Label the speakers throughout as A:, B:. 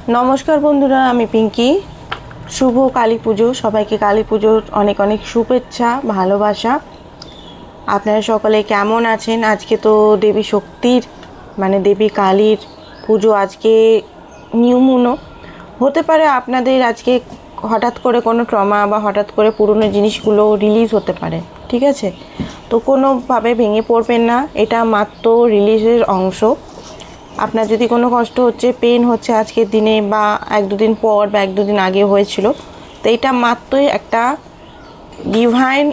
A: नमस्कार बंधुरा आमी पिंकी शुभ काली पुजो सबाइके काली पुजोर अनेक अनेक शुभेच्छा भालोबासा। आपनारा सकले केमन आछेन? आज के तो देवी शक्तिर माने देवी कालीर पुजो आज के नियमनो होते पारे आपनादेर आज के हठात् करे कोनो ट्रमा बा हठात् करे पुरानो जिनिसगुलो रिलीज होते पारे, ठीक आछे? तो कोनोभावे भेंगे पड़बेन ना, एटा मात्र रिलीजेर अंश। আপনার যদি কোনো কষ্ট হচ্ছে পেন হচ্ছে আজকের দিনে বা এক দুদিন পর বা এক দুদিন আগে হয়েছিল, তো এটা মাত্রই একটা ডিভাইন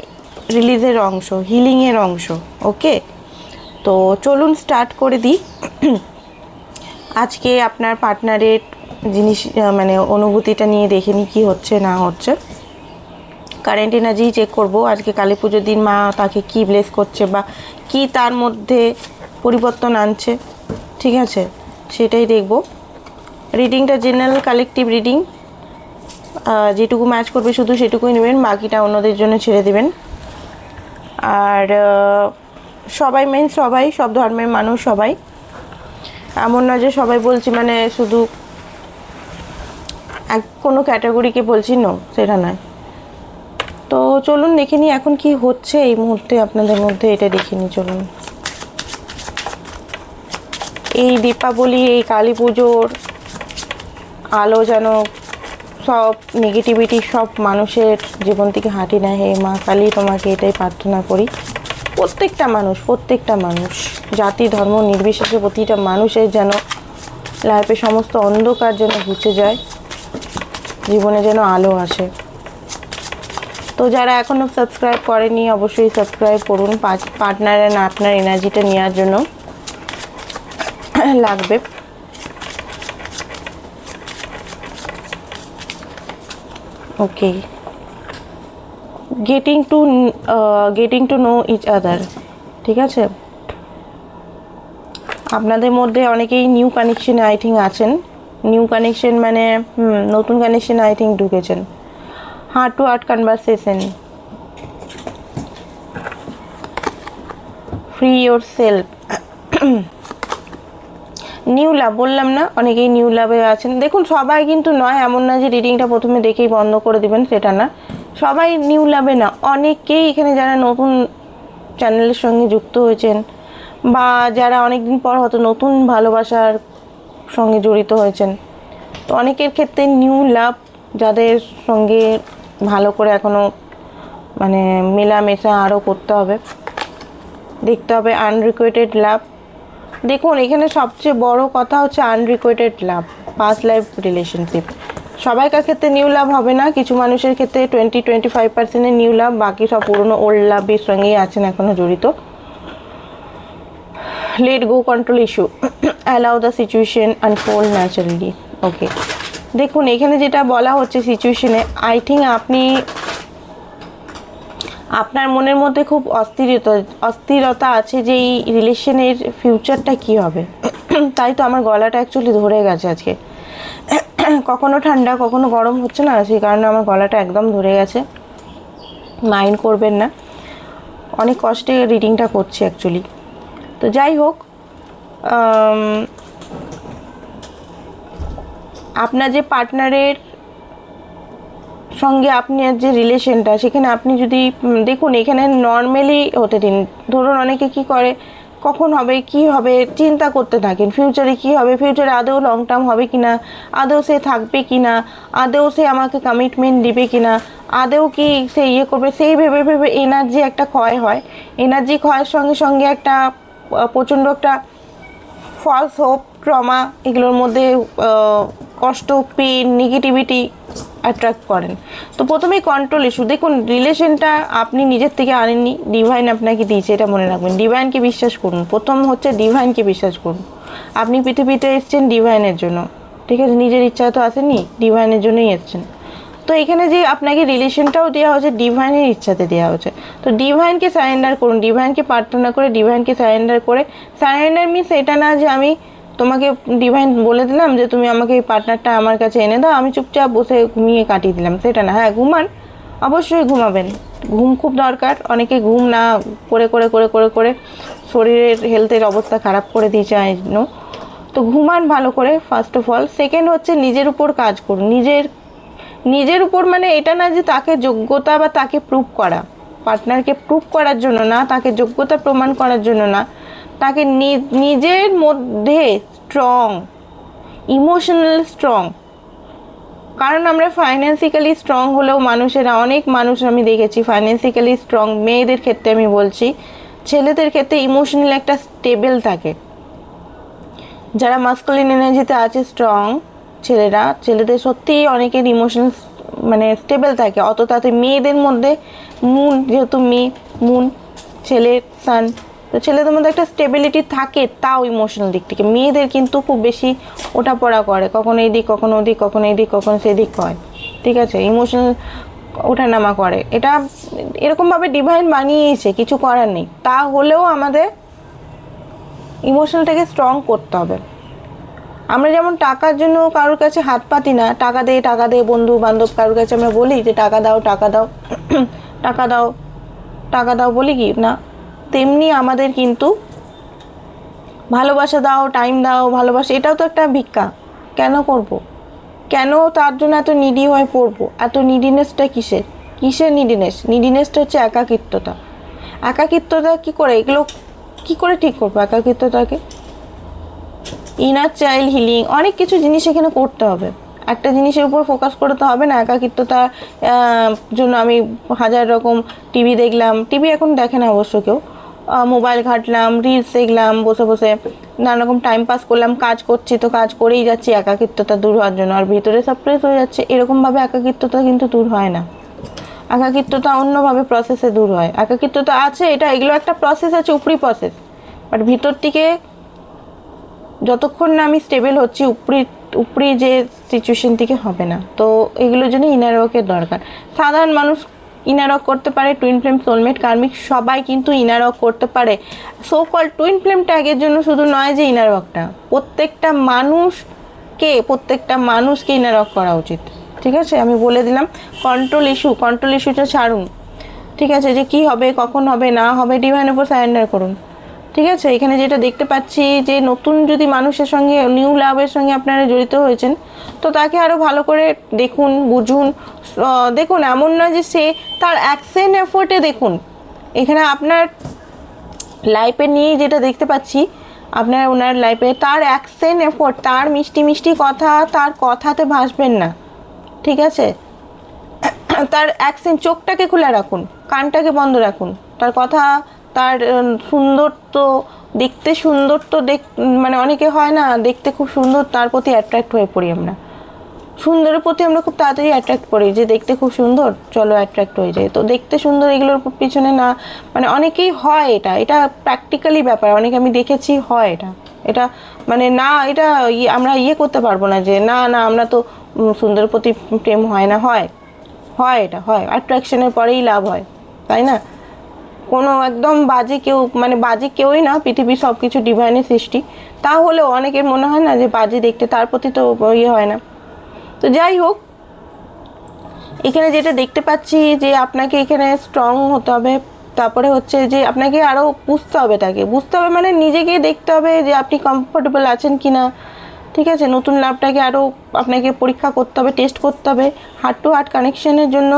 A: রিলিজের অংশ, হিলিংয়ের অংশ। ওকে, তো চলুন স্টার্ট করে দিই। আজকে আপনার পার্টনারের জিনিস মানে অনুভূতিটা নিয়ে দেখে নিই কী হচ্ছে না হচ্ছে। কারেন্ট এনার্জি চেক করব আজকে কালী পুজোর দিন মা তাকে কী ব্লেস করছে বা কী তার মধ্যে পরিবর্তন আনছে, ঠিক আছে? সেটাই দেখব। রিডিংটা জেনারেল কালেকটিভ রিডিং, যেটুকু ম্যাচ করবে শুধু সেটুকুই নেবেন, বাকিটা অন্যদের জন্য ছেড়ে দেবেন। আর সবাই মেন সবাই, সব ধর্মের মানুষ সবাই, এমন না যে সবাই বলছি মানে শুধু কোনো ক্যাটাগরিকে বলছি, নো সেটা নয়। তো চলুন দেখে নিই এখন কি হচ্ছে এই মুহূর্তে আপনাদের মধ্যে, এটা দেখে নিই চলুন। এই দীপাবলি এই কালী পুজোর আলো যেন সব নেগেটিভিটি সব মানুষের জীবন থেকে হাঁটি না। হে মা কালী, তোমাকে এটাই প্রার্থনা করি। প্রত্যেকটা মানুষ জাতি ধর্ম নির্বিশেষে প্রতিটা মানুষের যেন লাইফে সমস্ত অন্ধকার যেন ঘুচে যায়, জীবনে যেন আলো আসে। তো যারা এখনও সাবস্ক্রাইব করেনি অবশ্যই সাবস্ক্রাইব করুন। পার্টনারের না আপনার এনার্জিটা নেওয়ার জন্য লাগবে। Okay, getting to know each other, ঠিক আছে? আপনাদের মধ্যে অনেকেই নিউ কানেকশনে আই থিঙ্ক আছেন। নিউ কানেকশন মানে নতুন কানেকশনে আই থিঙ্ক ঢুকেছেন। Heart to heart conversation, free yourself, new love বললাম না, অনেকেই নিউ লাভে আছেন। দেখুন সবাই কিন্তু নয়, এমন না যে রিডিংটা প্রথমে দেখেই বন্ধ করে দিবেন, সেটা না। সবাই নিউ লাভে না, অনেকেই এখানে যারা নতুন চ্যানেলের সঙ্গে যুক্ত হয়েছেন বা যারা অনেক দিন পর হয়তো নতুন ভালোবাসার সঙ্গে জড়িত হয়েছেন, তো অনেকের ক্ষেত্রে নিউ লাভ, যাদের সঙ্গে ভালো করে এখনও মানে মেলামেশা আরও করতে হবে, দেখতে হবে। আনরিকোয়েটেড লাভ, দেখুন এখানে সবচেয়ে বড় কথা হচ্ছে আনরিকোয়েটেড লাভ, পাস্ট লাইফ রিলেশনশিপ। সবাইকার ক্ষেত্রে নিউ লাভ হবে না, কিছু মানুষের ক্ষেত্রে 20-25% নিউ লাভ, বাকি সব পুরনো ওল্ড লাভের সঙ্গেই আছেন এখনও জড়িত। Let go control issue, allow the situation unfold naturally. Okay, দেখুন এখানে যেটা বলা হচ্ছে সিচুয়েশনে, আই থিঙ্ক আপনি আপনার মনের মধ্যে খুব অস্থিরতা আছে যে এই রিলেশনের ফিউচারটা কী হবে। তাই তো আমার গলাটা অ্যাকচুয়ালি ধরে গেছে আজকে, কখনো ঠান্ডা কখনো গরম হচ্ছে না, সেই কারণে আমার গলাটা একদম ধরে গেছে। মাইন্ড করবেন না, অনেক কষ্টে রিডিংটা করছি অ্যাকচুয়ালি। তো যাই হোক, আপনার যে পার্টনারের সঙ্গে আপনার যে রিলেশনটা, সেখানে আপনি যদি দেখুন এখানে নর্মালি হতে দিন। ধরুন অনেকে কি করে, কখন হবে কি হবে চিন্তা করতে থাকেন, ফিউচারে কি হবে, ফিউচারে আদৌ লং টার্ম হবে কি না, আদৌ সে থাকবে কি না, আদৌ সে আমাকে কমিটমেন্ট দিবে কি না, আদৌ কি সে ইয়ে করবে, সেই ভেবে ভেবে এনার্জি একটা ক্ষয় হয়। এনার্জি ক্ষয়ের সঙ্গে সঙ্গে একটা প্রচণ্ড একটা ফলস হোপ, ট্রমা, এগুলোর মধ্যে কষ্ট, পেন, নেগেটিভিটি অ্যাট্রাক্ট করেন। তো প্রথমেই কন্ট্রোল ইস্যু। দেখুন রিলেশনটা আপনি নিজের থেকে আনেননি, ডিভাইন আপনাকে দিয়েছে, এটা মনে রাখবেন। ডিভাইনকে বিশ্বাস করুন, প্রথম হচ্ছে ডিভাইনকে বিশ্বাস করুন। আপনি পৃথিবীতে এসছেন ডিভাইনের জন্য, ঠিক আছে? নিজের ইচ্ছা তো আসেননি, ডিভাইনের জন্যই এসছেন। তো এখানে যে আপনাকে রিলেশনটাও দেওয়া হচ্ছে ডিভাইনের ইচ্ছাতে দেওয়া হচ্ছে। তো ডিভাইনকে সারেন্ডার করুন, ডিভাইনকে প্রার্থনা করে ডিভাইনকে সারেন্ডার করে। সারেন্ডার মিনস এটা না যে আমি তোমাকে ডিভাইন বলে দিলাম যে তুমি আমাকে এই পার্টনারটা আমার কাছে এনে দাও, আমি চুপচাপ বসে ঘুমিয়ে কাটিয়ে দিলাম, সেটা না। হ্যাঁ ঘুমান, অবশ্যই ঘুমাবেন, ঘুম খুব দরকার। অনেকে ঘুম না করে করে করে করে করে শরীরের হেলথের অবস্থা খারাপ করে দিয়েছে, আই নো। তো ঘুমান ভালো করে ফার্স্ট অফ অল। সেকেন্ড হচ্ছে নিজের উপর কাজ করুন। নিজের উপর মানে এটা না যে তাকে যোগ্যতা বা তাকে প্রুভ করা, পার্টনারকে প্রুভ করার জন্য না, তাকে যোগ্যতা প্রমাণ করার জন্য না, তাকে নিজের মধ্যে স্ট্রং, ইমোশনাল স্ট্রং। কারণ আমরা ফাইন্যান্সিক্যালি স্ট্রং হলেও মানুষেরা, অনেক মানুষ আমি দেখেছি ফাইন্যান্সিক্যালি স্ট্রং, মেয়েদের ক্ষেত্রে আমি বলছি, ছেলেদের ক্ষেত্রে ইমোশনাল একটা স্টেবল থাকে। যারা মাস্কুলিন এনার্জিতে আছে স্ট্রং ছেলেদের সত্যিই অনেকের ইমোশনাল মানে স্টেবল থাকে। অত তাতে মেয়েদের মধ্যে মুন, যেহেতু মেয়ে মুন, ছেলে সান, তো ছেলেদের মধ্যে একটা স্টেবিলিটি থাকে তাও ইমোশনাল দিক থেকে। মেয়েদের কিন্তু খুব বেশি ওঠাপড়া করে, কখনো এইদিক কখনো ওদিক, কখনো এইদিক কখনো সেদিক হয়, ঠিক আছে, ইমোশনাল ওঠানামা করে। এটা এরকমভাবে ডিভাইন বানিয়েছে, কিছু করার নেই। তা হলেও আমাদের ইমোশনালটাকে স্ট্রং করতে হবে। আমরা যেমন টাকার জন্য কারোর কাছে হাত পাতি না, টাকা দে বন্ধু বান্ধব কারোর কাছে আমরা বলি যে টাকা দাও টাকা দাও টাকা দাও টাকা দাও বলি কি না, তেমনি আমাদের কিন্তু ভালোবাসা দাও, টাইম দাও, ভালোবাসা, এটাও তো একটা ভিক্ষা। কেন করব? কেন তার জন্য এত নিডি হয়ে পড়বো? এত নিডিনেসটা কিসের নিডিনেসটা হচ্ছে একাকিত্বতা। কি করে, এগুলো কি করে ঠিক করবো একাকিত্বতাকে? ইনার চাইল্ড হিলিং, অনেক কিছু জিনিস এখানে করতে হবে। একটা জিনিসের উপর ফোকাস করতে হবে না। একাকিত্বতার জন্য আমি হাজার রকম টিভি দেখলাম, টিভি এখন দেখে না অবশ্য কেউ, মোবাইল ঘাটলাম, রিলস দেখলাম, বসে বসে নানা রকম টাইম পাস করলাম, কাজ করছি তো কাজ করেই যাচ্ছি একাকিত্বতা দূর হওয়ার জন্য, আর ভিতরে সাপ্রেস হয়ে যাচ্ছে। এরকমভাবে একাকিত্বতা কিন্তু দূর হয় না। একাকিত্বতা অন্যভাবে প্রসেসে দূর হয়। একাকিত্বতা আছে, এগুলো একটা প্রসেস আছে, উপরি প্রসেস, বাট ভিতর থেকে যতক্ষণ না আমি স্টেবল হচ্ছি উপরি যে সিচুয়েশন থেকে হবে না। তো এগুলোর জন্য ইনার ওয়ার্কের দরকার। সাধারণ মানুষ ইনার ওয়ার্ক করতে পারে, টুইন ফ্লেম, সোলমেট, কার্মিক সবাই কিন্তু ইনার ওয়ার্ক করতে পারে। সো কল টুইন ফ্লেম ট্যাগের জন্য শুধু নয় যে ইনার ওয়ার্কটা, প্রত্যেকটা মানুষকে ইনার ওয়ার্ক করা উচিত, ঠিক আছে। আমি বলে দিলাম কন্ট্রোল ইস্যুটা ছাড়ুন, ঠিক আছে, যে কি হবে, কখন হবে, না হবে, ডিভাইনের উপর সারেন্ডার করুন, ঠিক আছে। এখানে যেটা দেখতে পাচ্ছি যে নতুন যদি মানুষের সঙ্গে, নিউ লাভের সঙ্গে আপনারা জড়িত হয়েছেন, তো তাকে আরও ভালো করে দেখুন, বুঝুন, দেখুন। এমন নয় যে সে তার অ্যাকশন এফোর্টে দেখুন। এখানে আপনার লাইফে নিয়ে যেটা দেখতে পাচ্ছি, আপনার ওনার লাইফে তার অ্যাকশন এফোর্ট, তার মিষ্টি মিষ্টি কথা, তার কথাতে ভাসবেন না, ঠিক আছে। তার অ্যাকশন, চোখটাকে খোলা রাখুন, কানটাকে বন্ধ রাখুন, তার কথা, তার দেখতে সুন্দর তো মানে অনেকে হয় না দেখতে খুব সুন্দর, তার প্রতি অ্যাট্রাক্ট হয়ে পড়ি আমরা। সুন্দরের প্রতি আমরা খুব তাড়াতাড়ি অ্যাট্রাক্ট করি, যে দেখতে খুব সুন্দর, চলো অ্যাট্রাক্ট হয়ে যায়। তো দেখতে সুন্দর এগুলোর পিছনে না, মানে অনেকেই হয়, এটা প্র্যাকটিক্যালি ব্যাপার, অনেকে আমি দেখেছি হয় এটা মানে না, এটা আমরা করতে পারবো না যে না আমরা তো সুন্দরের প্রতি প্রেম হয় না, হয় এটা হয়, অ্যাট্রাকশনের পরেই লাভ হয়, তাই না? কোনো একদম বাজে কেউই না, পৃথিবীর সব কিছু ডিভাইনের সৃষ্টি। তাহলেও অনেকের মনে হয় না যে বাজে দেখতে, তার প্রতি তো হয় না। তো যাই হোক, এখানে যেটা দেখতে পাচ্ছি যে আপনাকে এখানে স্ট্রং হতে হবে। তারপরে হচ্ছে যে আপনাকে আরও বুঝতে হবে, মানে নিজেকে দেখতে হবে যে আপনি কমফোর্টেবল আছেন কি না, ঠিক আছে। নতুন লাভটাকে আরও আপনাকে পরীক্ষা করতে হবে, টেস্ট করতে হবে, হার্ট টু হার্ট কানেকশনের জন্য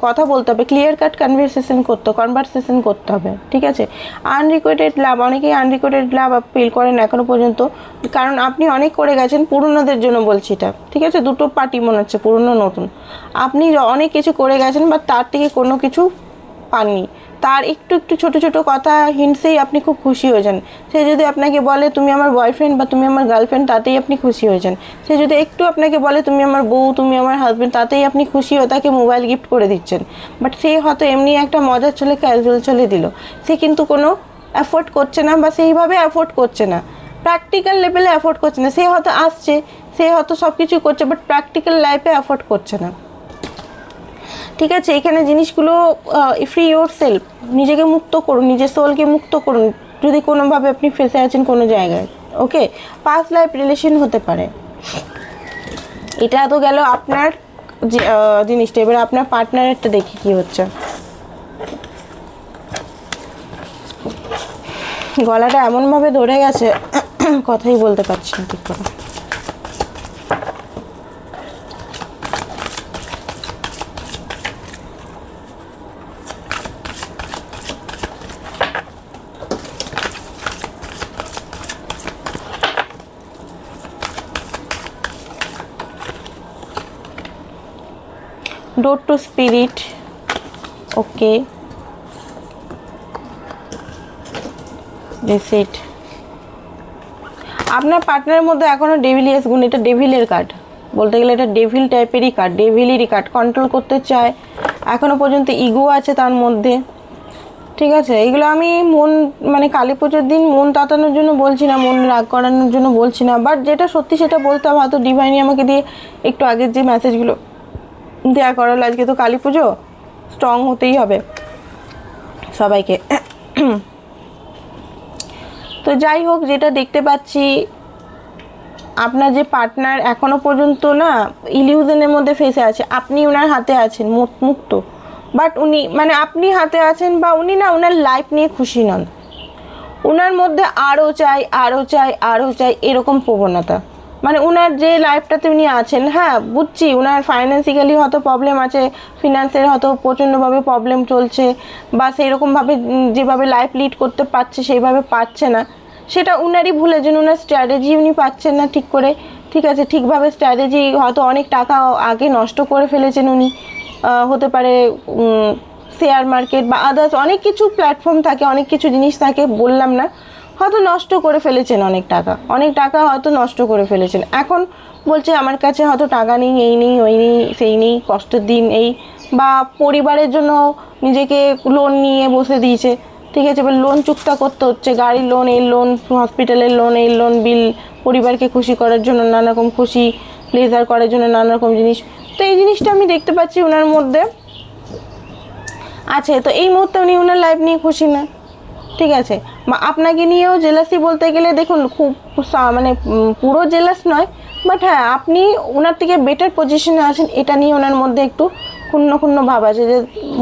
A: কথা বলতে হবে, ক্লিয়ার কাট কনভারসেশন করতে হবে, ঠিক আছে। আনরিকোয়েটেড লাভ, অনেকেই আনরিকোয়েটেড লাভ ফিল করেন এখনও পর্যন্ত, কারণ আপনি অনেক করে গেছেন। পুরনোদের জন্য বলছি এটা, ঠিক আছে, দুটো পার্টি মনে হচ্ছে, পুরনো নতুন। আপনি অনেক কিছু করে গেছেন, বা তার থেকে কোনো কিছু পাননি। তার একটু ছোট ছোট কথা হিন্টসেই আপনি খুব খুশি হয়ে যান। সে যদি আপনাকে বলে তুমি আমার বয়ফ্রেন্ড বা তুমি আমার গার্লফ্রেন্ড, তাতেই আপনি খুশি হয়ে যান। সে যদি একটু আপনাকে বলে তুমি আমার বউ, তুমি আমার হাজব্যান্ড, তাতেই আপনি খুশি হয়ে তাকে মোবাইল গিফট করে দিচ্ছেন। বাট সে হয়তো এমনি একটা মজার চলে, ক্যাজুয়াল চলে দিল, সে কিন্তু কোনো অ্যাফোর্ড করছে না, বা সেইভাবে অ্যাফোর্ড করছে না, প্র্যাকটিক্যাল লেভেলে অ্যাফোর্ড করছে না। সে হয়তো আসছে, সে হয়তো সব কিছু করছে, বাট প্র্যাকটিক্যাল লাইফে অ্যাফোর্ড করছে না, ঠিক আছে। এখানে জিনিসগুলো ফ্রি ইয়োর সেলফ, নিজেকে মুক্ত করুন, নিজের সোলকে মুক্ত করুন। যদি কোনোভাবে আপনি ফেসে আছেন কোনো জায়গায়, ওকে, পাস্ট লাইফ রিলেশন হতে পারে। এটা তো গেল আপনার জিনিসটা। এবার আপনার পার্টনারেরটা দেখি কি হচ্ছে। গলাটা এমনভাবে ধরে গেছে কথাই বলতে পারছি না ঠিক করে। Door to spirit, okay, receipt. আপনার পার্টনারের মধ্যে এখনও ডেভিলিয়াস গুণ, এটা ডেভিলের কার্ড, বলতে গেলে এটা ডেভিল টাইপেরই কার্ড, ডেভিলেরই কার্ড, কন্ট্রোল করতে চায়, এখনও পর্যন্ত ইগো আছে তার মধ্যে। ঠিক আছে, এগুলো আমি মন মানে কালী পুজোর দিন মন তাতানোর জন্য বলছি না, মন রাগ করানোর জন্য বলছি না, বাট যেটা সত্যি সেটা বলতে হবে। হয়তো ডিভাইনই আমাকে দিয়ে একটু আগের যে মেসেজগুলো দেওয়া করালো, আজকে তো কালী পুজো, স্ট্রং হতেই হবে সবাইকে। তো যাই হোক, যেটা দেখতে পাচ্ছি আপনার যে পার্টনার এখনো পর্যন্ত না ইলিউশনের মধ্যে ফেসে আছে, আপনি ওনার হাতে আছেন মুক্ত, বাট উনি মানে আপনি হাতে আছেন বা উনি না ওনার লাইফ নিয়ে খুশি নন, ওনার মধ্যে আরও চাই আরও চাই আরও চাই এরকম প্রবণতা। মানে ওনার যে লাইফটাতে উনি আছেন, হ্যাঁ বুঝছি ওনার ফাইন্যান্সিক্যালি হয়তো প্রবলেম আছে, ফিনান্সের হয়তো প্রচণ্ডভাবে প্রবলেম চলছে, বা সেইরকমভাবে যেভাবে লাইফ লিড করতে পারছে সেইভাবে পারছে না, সেটা উনারই ভুলে যে ওনার স্ট্র্যাটেজি উনি পাচ্ছেন না ঠিক করে। ঠিক আছে, ঠিকভাবে স্ট্র্যাটেজি হয়তো অনেক টাকা আগে নষ্ট করে ফেলেছেন উনি, হতে পারে শেয়ার মার্কেট বা আদার্স অনেক কিছু প্ল্যাটফর্ম থাকে, অনেক কিছু জিনিস থাকে, বললাম না, হয়তো নষ্ট করে ফেলেছেন অনেক টাকা হয়তো নষ্ট করে ফেলেছেন। এখন বলছে আমার কাছে হয়তো টাকা নেই, এই নেই ওই নেই সেই নেই, কষ্টের দিন এই, বা পরিবারের জন্য নিজেকে লোন নিয়ে বসে দিয়েছে। ঠিক আছে, এবার লোন চুক্তা করতে হচ্ছে, গাড়ির লোন, এই লোন, হসপিটালের লোন, এই লোন, বিল, পরিবারকে খুশি করার জন্য নানা রকম খুশি প্লেজার করার জন্য নানা রকম জিনিস। তো এই জিনিসটা আমি দেখতে পাচ্ছি ওনার মধ্যে আছে। তো এই মুহূর্তে উনি ওনার লাইফ নিয়ে খুশি না। ঠিক আছে, বা আপনাকে নিয়েও জেলাসি বলতে গেলে দেখুন খুব মানে পুরো জেলাস নয়, বাট হ্যাঁ আপনি ওনার থেকে বেটার পজিশনে আছেন, এটা নিয়ে ওনার মধ্যে একটু ক্ষুণ্ণ ভাব আছে, যে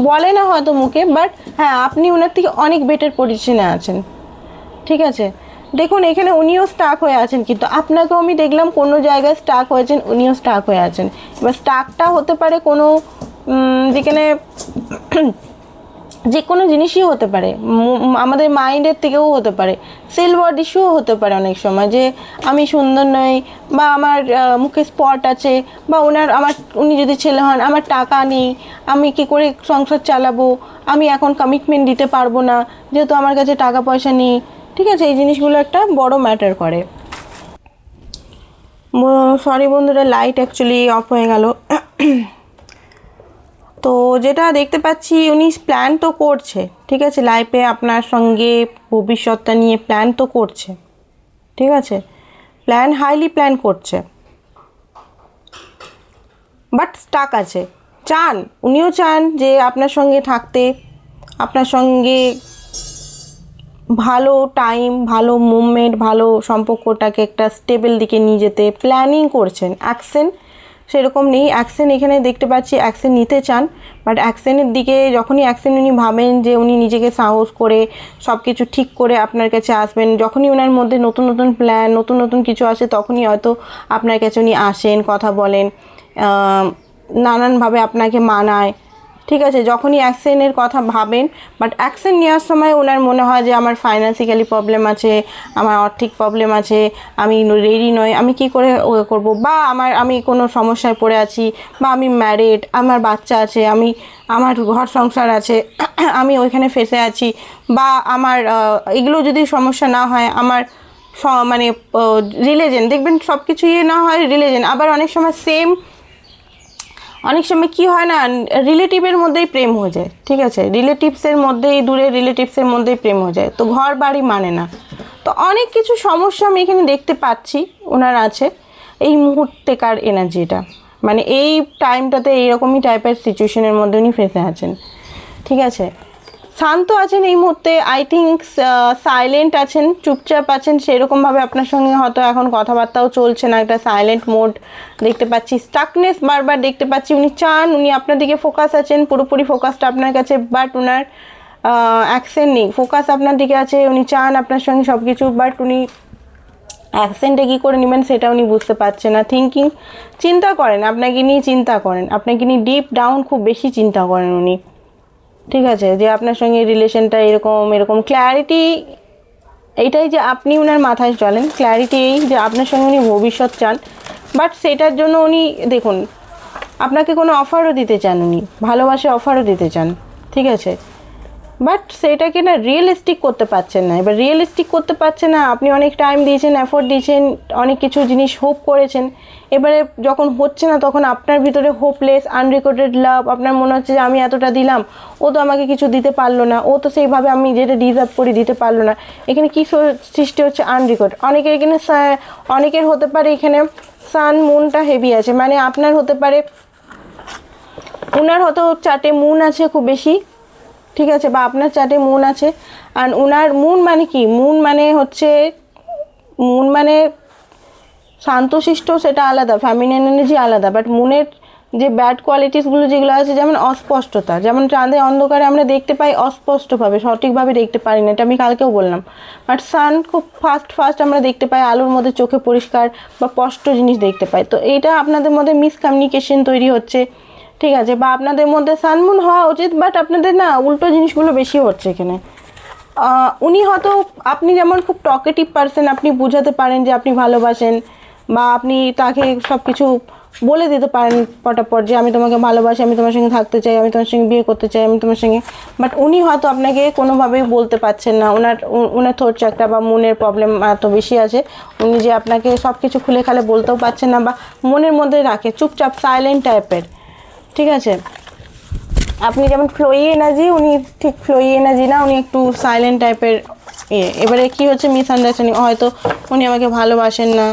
A: বলে না হয়তো মুখে, বাট হ্যাঁ আপনি ওনার থেকে অনেক বেটার পজিশনে আছেন। ঠিক আছে, দেখুন এখানে উনিও স্টাক হয়ে আছেন, কিন্তু আপনাকেও আমি দেখলাম কোনো জায়গায় স্টাক হয়েছেন, উনিও স্টাক হয়ে আছেন। এবার স্টাকটা হতে পারে কোনো যেখানে যে কোনো জিনিসই হতে পারে, আমাদের মাইন্ডের থেকেও হতে পারে, সেলফ ওয়ার্থ ইস্যুও হতে পারে অনেক সময়, যে আমি সুন্দর নই, বা আমার মুখে স্পট আছে, বা উনি যদি ছেলে হন, আমার টাকা নেই, আমি কি করে সংসার চালাবো, আমি এখন কমিটমেন্ট দিতে পারবো না যেহেতু আমার কাছে টাকা পয়সা নেই। ঠিক আছে, এই জিনিসগুলো একটা বড় ম্যাটার করে। সরি বন্ধুরা, লাইট অ্যাকচুয়ালি অফ হয়ে গেল। তো যেটা দেখতে পাচ্ছি উনি প্ল্যান তো করছে, ঠিক আছে, লাইফে আপনার সঙ্গে ভবিষ্যৎটা নিয়ে প্ল্যান তো করছে, ঠিক আছে, হাইলি প্ল্যান করছে, বাট স্টাক আছে। উনিও চান যে আপনার সঙ্গে থাকতে, আপনার সঙ্গে ভালো টাইম, ভালো মুভমেন্ট, ভালো সম্পর্কটাকে একটা স্টেবল দিকে নিয়ে যেতে প্ল্যানিং করছেন। অ্যাকশন সেরকম নেই, অ্যাকশন এখানে দেখতে পাচ্ছি অ্যাকশন নিতে চান, বাট অ্যাকশনের দিকে যখনই উনি ভাবেন যে উনি নিজেকে সাহস করে সব কিছু ঠিক করে আপনার কাছে আসবেন, যখনই ওনার মধ্যে নতুন প্ল্যান, নতুন কিছু আসে, তখনই হয়তো আপনার কাছে উনি আসেন, কথা বলেন, নানানভাবে আপনাকে মানায়। ঠিক আছে, যখনই অ্যাকশনের কথা ভাবেন, বাট অ্যাকশন নেওয়ার সময় ওনার মনে হয় যে আমার ফাইন্যান্সিক্যালি প্রবলেম আছে, আমার আর্থিক প্রবলেম আছে, আমি রেডি নই, আমি কি করে করব, বা আমি কোনো সমস্যায় পড়ে আছি, বা আমি ম্যারিড, আমার বাচ্চা আছে, আমার ঘর সংসার আছে, আমি ওইখানে ফেসে আছি, বা আমার এগুলো যদি সমস্যা না হয়, আমার মানে রিলিজন, দেখবেন সব কিছু না হয় রিলিজন, আবার অনেক সময় কি হয় না, রিলেটিভের মধ্যেই প্রেম হয়ে যায়। ঠিক আছে, রিলেটিভসের মধ্যেই, দূরে রিলেটিভসের মধ্যেই প্রেম হয়ে যায়, তো ঘর বাড়ি মানে না। তো অনেক কিছু সমস্যা আমি এখানে দেখতে পাচ্ছি ওনার আছে এই মুহূর্তেকার এনার্জিটা, মানে এই টাইমটাতে এইরকমই টাইপের সিচুয়েশনের মধ্যে উনি ফেসে আছেন। ঠিক আছে, শান্ত আছেন এই মুহূর্তে, আই থিঙ্ক সাইলেন্ট আছেন, চুপচাপ আছেন, সেরকমভাবে আপনার সঙ্গে হয়তো এখন কথাবার্তাও চলছে না, একটা সাইলেন্ট মোড দেখতে পাচ্ছি, স্টাকনেস বারবার দেখতে পাচ্ছি। উনি আপনার দিকে ফোকাস আছেন, পুরোপুরি ফোকাসটা আপনার কাছে, বাট ওনার অ্যাকশন নেই, ফোকাস আপনার দিকে আছে, উনি চান আপনার সঙ্গে সব কিছু, বাট উনি অ্যাকসেন্টে কী করে নেবেন সেটা উনি বুঝতে পারছেন না। থিঙ্কিং, চিন্তা করেন, আপনাকে নিয়ে চিন্তা করেন, আপনাকে নিয়ে ডিপ ডাউন খুব বেশি চিন্তা করেন উনি। ঠিক আছে, যে আপনার সঙ্গে রিলেশনটা এরকম এরকম ক্ল্যারিটি এইটাই যে আপনি ওনার মাথায় চলেন, ক্ল্যারিটি এই যে আপনার সঙ্গে উনি ভবিষ্যৎ চান। বাট সেটার জন্য উনি দেখুন আপনাকে কোনো অফারও দিতে চান, উনি ভালোবাসে অফারও দিতে চান, ঠিক আছে, বাট সেটাকে না রিয়েলিস্টিক করতে পারছেন না। এবার রিয়েলিস্টিক করতে পারছেন না, আপনি অনেক টাইম দিয়েছেন, এফোর্ট দিয়েছেন, অনেক কিছু জিনিস হোপ করেছেন, এবারে যখন হচ্ছে না তখন আপনার ভিতরে হোপলেস আনরিকোটেড লাভ, আপনার মনে হচ্ছে যে আমি এতটা দিলাম, ও তো আমাকে কিছু দিতে পারলো না, ও তো সেইভাবে আমি যেটা ডিজার্ভ করি দিতে পারলো না। এখানে কী সৃষ্টি হচ্ছে? আনরিকোড। অনেকের এখানে অনেকের হতে পারে এখানে সান মুনটা হেভি আছে, মানে আপনার হতে পারে ওনার হয়তো চার্টে মুন আছে খুব বেশি, ঠিক আছে, বা আপনার চার্টে মুন আছে। আর ওনার মুন মানে কি? মুন মানে শান্তশিষ্ট, সেটা আলাদা, ফ্যামিলিয়ান এনার্জি আলাদা। বাট মুনের যে ব্যাড কোয়ালিটিসগুলো যেগুলো আছে, যেমন অস্পষ্টতা, যেমন চাঁদে অন্ধকারে আমরা দেখতে পাই অস্পষ্টভাবে, সঠিকভাবে দেখতে পারি না, এটা আমি কালকেও বললাম। বাট সান খুব ফাস্ট আমরা দেখতে পাই, আলোর মধ্যে চোখে পরিষ্কার বা স্পষ্ট জিনিস দেখতে পাই। তো এইটা আপনাদের মধ্যে মিসকমিউনিকেশন তৈরি হচ্ছে, ঠিক আছে, বা আপনাদের মধ্যে সানমুন হওয়া উচিত, বাট আপনাদের না উল্টো জিনিসগুলো বেশি হচ্ছে এখানে। উনি হয়তো, আপনি যেমন খুব টকেটিভ পারসন, আপনি বোঝাতে পারেন যে আপনি ভালোবাসেন, বা আপনি তাকে সব কিছু বলে দিতে পারেন পটাপট যে আমি তোমাকে ভালোবাসি, আমি তোমার সঙ্গে থাকতে চাই, আমি তোমার সঙ্গে বিয়ে করতে চাই, আমি তোমার সঙ্গে। বাট উনি হয়তো আপনাকে কোনোভাবেই বলতে পারছেন না, ওনার থ্রোট চাকরা বা মনের প্রবলেম এত বেশি আছে, উনি যে আপনাকে সব কিছু খুলে খালে বলতেও পারছেন না, বা মনের মধ্যে রাখে চুপচাপ, সাইলেন্ট টাইপের, ঠিক আছে। আপনি যেমন ফ্লোয়ি এনার্জি, উনি ঠিক ফ্লোয়ি এনার্জি না, উনি একটু সাইলেন্ট টাইপের। এবারে কী হচ্ছে? মিসআন্ডারস্ট্যান্ডিং, হয়তো উনি আমাকে ভালোবাসেন না,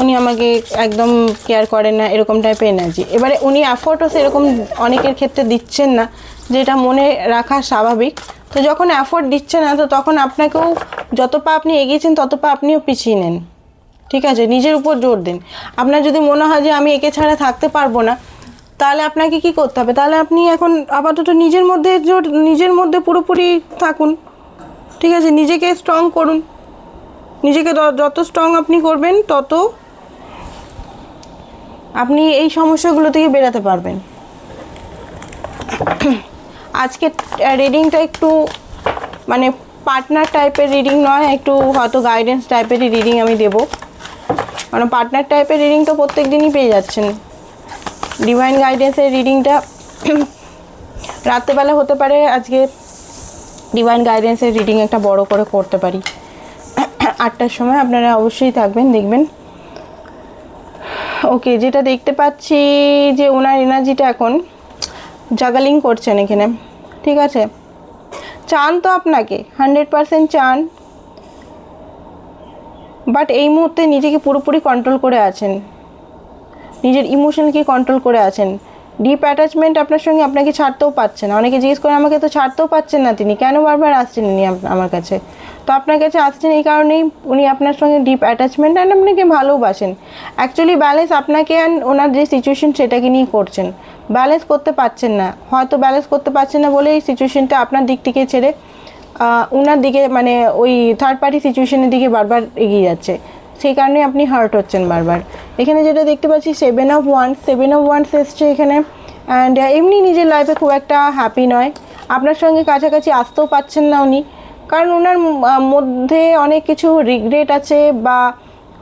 A: উনি আমাকে একদম কেয়ার করেন না, এরকম টাইপের এনার্জি। এবারে উনি এফোর্টও সেরকম অনেকের ক্ষেত্রে দিচ্ছেন না, যেটা মনে রাখা স্বাভাবিক। তো যখন এফোর্ট দিচ্ছে না, তো তখন আপনাকেও যত পা আপনি এগিয়েছেন তত পা আপনিও পিছিয়ে নেন, ঠিক আছে, নিজের উপর জোর দিন। আপনার যদি মনে হয় যে আমি একে ছাড়া থাকতে পারবো না, তাহলে আপনাকে কি করতে হবে? তাহলে আপনি এখন আপাতত নিজের মধ্যে পুরোপুরি থাকুন, ঠিক আছে, নিজেকে স্ট্রং করুন। নিজেকে যত স্ট্রং আপনি করবেন, তত আপনি এই সমস্যাগুলো থেকে বেরোতে পারবেন। আজকে রিডিংটা একটু মানে পার্টনার টাইপের রিডিং নয়, একটু হয়তো গাইডেন্স টাইপেরই রিডিং আমি দেবো, মানে পার্টনার টাইপের রিডিং তো প্রত্যেক দিনই পেয়ে যাচ্ছেন। ডিভাইন গাইডেন্সের রিডিংটা রাত্রেবেলা হতে পারে, আজকে ডিভাইন গাইডেন্সের রিডিং একটা বড় করে করতে পারি 8টার সময়, আপনারা অবশ্যই থাকবেন, দেখবেন। ওকে, যেটা দেখতে পাচ্ছি যে ওনার এনার্জিটা এখন জাগালিং করছেন এখানে, ঠিক আছে। চান তো আপনাকে 100% চান, বাট এই মুহূর্তে নিজেকে পুরোপুরি কন্ট্রোল করে আছেন, নিজের ইমোশনকে কন্ট্রোল করে আছেন। ডিপ অ্যাটাচমেন্ট আপনার সঙ্গে, আপনাকে ছাড়তেও পারছেন না। অনেকে জিজ্ঞেস করে আমাকে তো ছাড়তেও পারছেন না তিনি, কেন বারবার আসছেন উনি আমার কাছে? তো আপনার কাছে আসছেন এই কারণেই, উনি আপনার সঙ্গে ডিপ অ্যাটাচমেন্ট অ্যান্ড আপনাকে ভালোবাসেন। অ্যাকচুয়ালি ব্যালেন্স আপনাকে অ্যান্ড ওনার যে সিচুয়েশন সেটাকে নিয়ে করছেন, ব্যালেন্স করতে পারছেন না, হয়তো ব্যালেন্স করতে পারছেন না বলে এই সিচুয়েশনটা আপনার দিক থেকে ছেড়ে ওনার দিকে, মানে ওই থার্ড পার্টি সিচুয়েশনের দিকে বারবার এগিয়ে যাচ্ছে, সেই কারণে আপনি হার্ট হচ্ছেন বারবার। এখানে যেটা দেখতে পাচ্ছি 7 of Wands এসছে এখানে। অ্যান্ড এমনি নিজের লাইফে খুব একটা হ্যাপি নয়, আপনার সঙ্গে কাছাকাছি আসতেও পারছেন না উনি, কারণ ওনার মধ্যে অনেক কিছু রিগ্রেট আছে, বা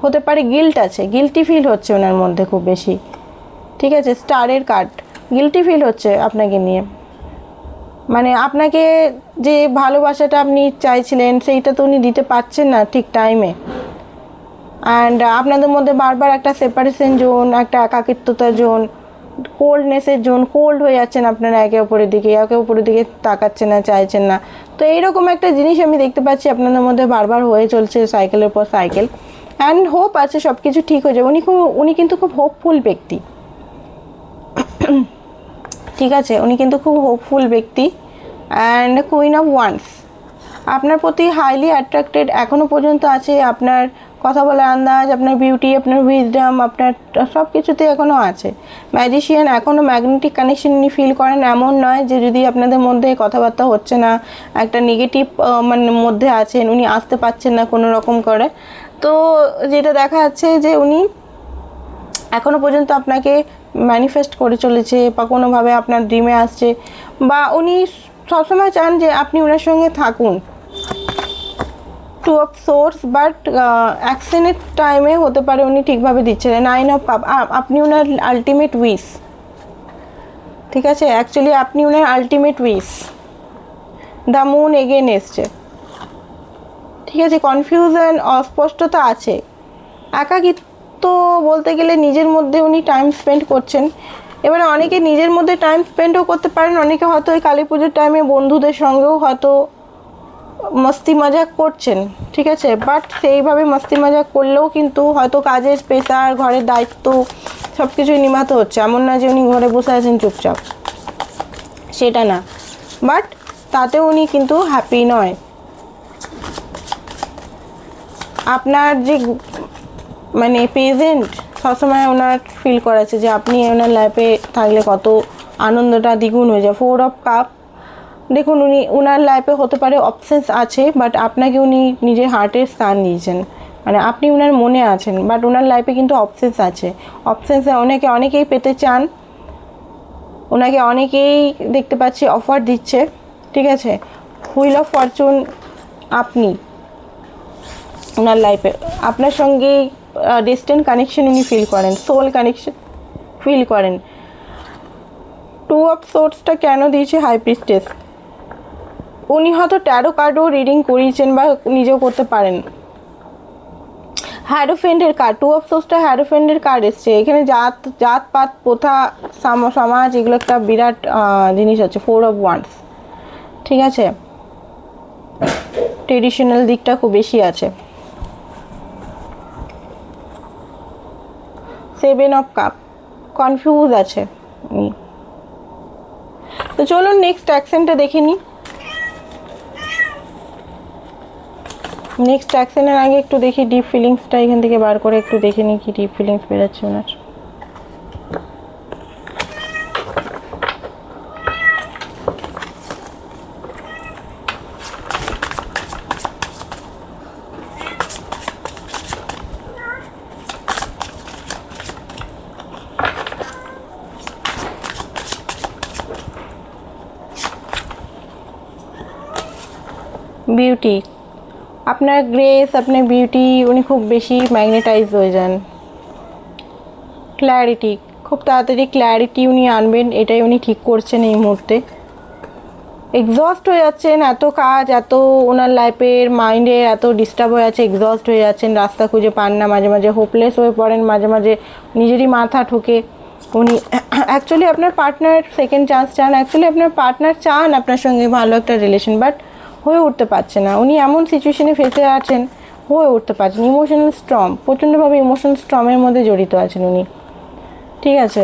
A: হতে পারে গিল্ট আছে, গিল্টি ফিল হচ্ছে ওনার মধ্যে খুব বেশি, ঠিক আছে। স্টারের কার্ড, গিল্টি ফিল হচ্ছে আপনাকে নিয়ে, মানে আপনাকে যে ভালোবাসাটা আপনি চাইছিলেন সেইটা তো উনি দিতে পারছেন না ঠিক টাইমে। অ্যান্ড আপনাদের মধ্যে বারবার একটা সেপারেশন জোন, একটা একাকিত্বতার জোন, কোল্ডনেসের জোন, কোল্ড হয়ে যাচ্ছেন আপনারা একে অপরের দিকে তাকাচ্ছেন না, চাইছেন না। তো এইরকম একটা জিনিস আমি দেখতে পাচ্ছি আপনাদের মধ্যে বারবার হয়ে চলছে, সাইকেলের পর সাইকেল। অ্যান্ড হোপ আছে সব কিছু ঠিক হয়ে যাবে। উনি কিন্তু খুব হোপফুল ব্যক্তি, ঠিক আছে, উনি কিন্তু খুব হোপফুল ব্যক্তি। অ্যান্ড কুইন অফ ওয়ান্স আপনার প্রতি হাইলি অ্যাট্রাক্টেড এখনও পর্যন্ত আছে, আপনার কথা বলার আন্দাজ, আপনার বিউটি, আপনার উইজডম, আপনার সব কিছুতে এখনও আছে। ম্যাজিশিয়ান, এখনও ম্যাগনেটিক কানেকশন উনি ফিল করেন, এমন নয় যে যদি আপনাদের মধ্যে কথাবার্তা হচ্ছে না, একটা নেগেটিভ মানে মধ্যে আছেন, উনি আসতে পারছেন না কোনো রকম করে, তো যেটা দেখা যাচ্ছে যে উনি এখনো পর্যন্ত আপনাকে ম্যানিফেস্ট করে চলেছে বা কোনোভাবে আপনার ড্রিমে আসছে, বা উনি সবসময় চান যে আপনি ওনার সঙ্গে থাকুন। টু অফ সোর্স, বাট অ্যাকশনের টাইমে হতে পারে উনি ঠিকভাবে দিচ্ছে না। 9 অফ কাপ, আপনি ওনার আলটিমেট উইশ, ঠিক আছে, অ্যাকচুয়ালি আপনি ওনার ultimate wish. The moon again এসছে, ঠিক আছে। কনফিউশন, অস্পষ্টতা আছে, একাকিত্ব বলতে গেলে নিজের মধ্যে উনি টাইম স্পেন্ড করছেন। এবারে অনেকে নিজের মধ্যে টাইম স্পেন্ডও করতে পারেন, অনেকে হয়তো ওই কালী পুজোর টাইমে বন্ধুদের সঙ্গেও হয়তো মস্তি মজাক করছেন, ঠিক আছে। বাট সেইভাবে মস্তি মজাক করলেও কিন্তু হয়তো কাজের প্রেশার, ঘরের দায়িত্ব সব কিছুই নিমাত হচ্ছে। এমন না যে উনি ঘরে বসে আছেন চুপচাপ, সেটা না, বাট তাতেও উনি কিন্তু হ্যাপি নয়। আপনার যে মানে প্রেজেন্ট সবসময় ওনার ফিল করাচ্ছে যে আপনি ওনার লাইফে থাকলে কত আনন্দটা দ্বিগুণ হয়ে যায়। 4 অফ কাপ, দেখুন উনি ওনার লাইফে হতে পারে অপশনস আছে, বাট আপনাকে উনি নিজের হার্টের স্থান দিয়েছেন, মানে আপনি ওনার মনে আছেন, বাট ওনার লাইফে কিন্তু অপশনস আছে। অপশনসে অনেকেই পেতে চান, ওনাকে অনেকেই দেখতে পাচ্ছি অফার দিচ্ছে, ঠিক আছে। হুইল অফ ফরচুন, আপনি ওনার লাইফে আপনার সঙ্গে ডিস্টেন্ট কানেকশন উনি ফিল করেন, সোল কানেকশন ফিল করেন। 2 অফ সোর্সটা কেন দিয়েছে? হাই প্রিস্টেস, উনি হয়তো ট্যারো কার্ডও রিডিং করিয়েছেন বা নিজেও করতে পারেন। হ্যারোফেন্ডের কার্ড, 2 অফ সোর্সটা হ্যারোফেন্ডের কার্ড এসছে। এখানে জাতপাত, প্রথা, সমাজ, এগুলো একটা বিরাট জিনিস আছে। 4 অফ ওয়ান্ডস, ঠিক আছে, ট্রেডিশনাল দিকটা খুব বেশি আছে। 7 অফ কাপ, কনফিউজ আছে। তো চলুন নেক্সট অ্যাকশনটা দেখে নিই। নেক্সট অ্যাকশনের আগে একটু দেখি ডিপ ফিলিংসটা এখান থেকে বার করে একটু দেখে নিই কি ডিপ ফিলিংস বেরোচ্ছে ওনার। বিউটি, আপনার গ্রেস, আপনার বিউটি, উনি খুব বেশি ম্যাগনেটাইজ হয়ে যান। ক্ল্যারিটি, খুব তাড়াতাড়ি ক্ল্যারিটি উনি আনবেন, এটাই উনি ঠিক করছেন এই মুহূর্তে। এক্সস্ট হয়ে যাচ্ছেন, এত কাজ, এত ওনার লাইফের মাইন্ডে এত ডিস্টার্ব হয়ে আছে, এক্সস্ট হয়ে যাচ্ছেন, রাস্তা খুঁজে পান না, মাঝে মাঝে হোপলেস হয়ে পড়েন, মাঝে মাঝে নিজেরই মাথা ঠুকে। উনি অ্যাকচুয়ালি আপনার পার্টনার সেকেন্ড চান্স চান, অ্যাকচুয়ালি আপনার পার্টনার চান আপনার সঙ্গে ভালো একটা রিলেশন, বাট হয়ে উঠতে পারছে না। উনি এমন সিচুয়েশনে ফেসে আছেন, হয়ে উঠতে পারছেন। ইমোশনাল স্ট্রম, প্রচণ্ডভাবে ইমোশনাল স্ট্রমের মধ্যে জড়িত আছেন উনি, ঠিক আছে।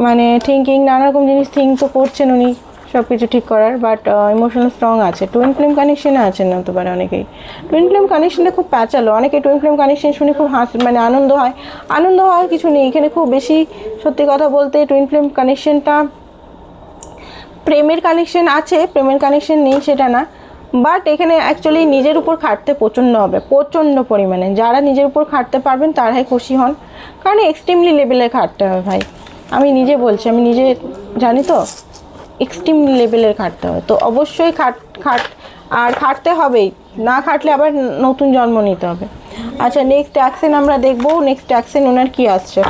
A: মানে থিঙ্কিং, নানা রকম জিনিস থিঙ্ক তো করছেন উনি সব কিছু ঠিক করার, বাট ইমোশনাল স্ট্রং আছে। টুইন ফ্লেম কানেকশনে আছেন না হতে পারে অনেকেই। টুইন ফ্লেম কানেকশনটা খুব প্যাচালো, অনেকে টুইন ফ্লেম কানেকশন শুনে খুব মানে আনন্দ হয়। আনন্দ হওয়ার কিছু নেই এখানে, খুব বেশি সত্যি কথা বলতে টুইন ফ্লেম কানেকশনটা প্রেমের কানেকশন আছে, প্রেমের কানেকশন নেই সেটা না, বাট এখানে অ্যাকচুয়ালি নিজের উপর খাটতে প্রচণ্ড হবে, প্রচণ্ড পরিমাণে। যারা নিজের উপর খাটতে পারবেন তারাই খুশি হন, কারণ এক্সট্রিমলি লেভেলে খাটতে হবে ভাই। আমি নিজে বলছি, আমি নিজে জানি তো, এক্সট্রিম লেভেলের খাটতে হবে। তো অবশ্যই খাটতে হবেই, না খাটলে আবার নতুন জন্ম নিতে হবে। আচ্ছা, নেক্সট অ্যাকশন আমরা দেখবো। নেক্সট অ্যাকশন ওনার কি আসছে,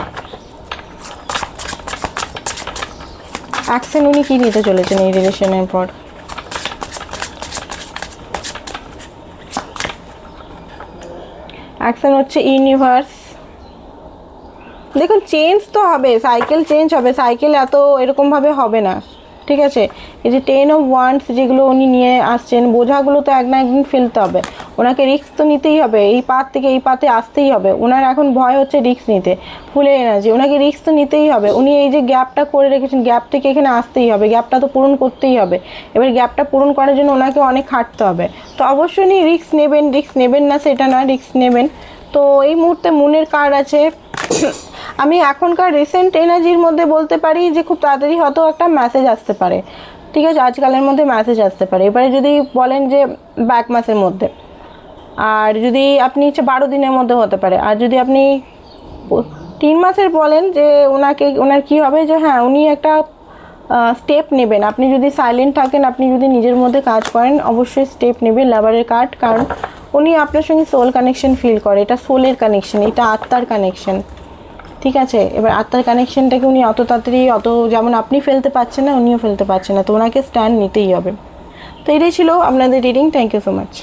A: অ্যাকশন উনি কী নিতে চলেছেন এই রিলেশনের পর। অ্যাকশন হচ্ছে ইউনিভার্স। দেখুন চেঞ্জ তো হবে, সাইকেল চেঞ্জ হবে, সাইকেল এত এরকমভাবে হবে না, ঠিক আছে। এই যে 10 অফ ওয়ান্ডস যেগুলো উনি নিয়ে আসছেন, বোঝাগুলো তো এক না একদিন ফেলতে হবে ওনাকে, রিস্ক তো নিতেই হবে, এই পাত থেকে এই পাতে আসতেই হবে। ওনার এখন ভয় হচ্ছে রিস্ক নিতে, ফুলের এনার্জি, ওনাকে রিস্ক তো নিতেই হবে। উনি এই যে গ্যাপটা করে রেখেছেন, গ্যাপ থেকে এখানে আসতেই হবে, গ্যাপটা তো পূরণ করতেই হবে। এবার গ্যাপটা পূরণ করার জন্য ওনাকে অনেক খাটতে হবে। তো অবশ্যই উনি রিস্ক নেবেন না সেটা না, রিস্ক নেবেন। তো এই মুহূর্তে মুনের কার্ড আছে। আমি এখনকার রিসেন্ট এনার্জির মধ্যে বলতে পারি যে খুব তাড়াতাড়ি হয়তো একটা মেসেজ আসতে পারে, ঠিক আছে, আজকালের মধ্যে মেসেজ আসতে পারে। এবারে যদি বলেন যে ব্যাক মাসের মধ্যে, আর যদি আপনি ইচ্ছে 12 দিনের মধ্যে হতে পারে। আর যদি আপনি 3 মাসের বলেন যে ওনার কি হবে, যে হ্যাঁ উনি একটা স্টেপ নেবেন। আপনি যদি সাইলেন্ট থাকেন, আপনি যদি নিজের মধ্যে কাজ করেন, অবশ্যই স্টেপ নেবেন লাভারের কার্ড, কারণ উনি আপনার সঙ্গে সোল কানেকশন ফিল করে। এটা সোলের কানেকশন, এটা আত্মার কানেকশন, ঠিক আছে। এবার আত্মার কানেকশনটাকে উনি অত তাড়াতাড়ি যেমন আপনি ফেলতে পারছেন না, উনিও ফেলতে পারছেন না, তো ওনাকে স্ট্যান্ড নিতেই হবে। তো এটাই ছিল আপনাদের reading. Thank you so much.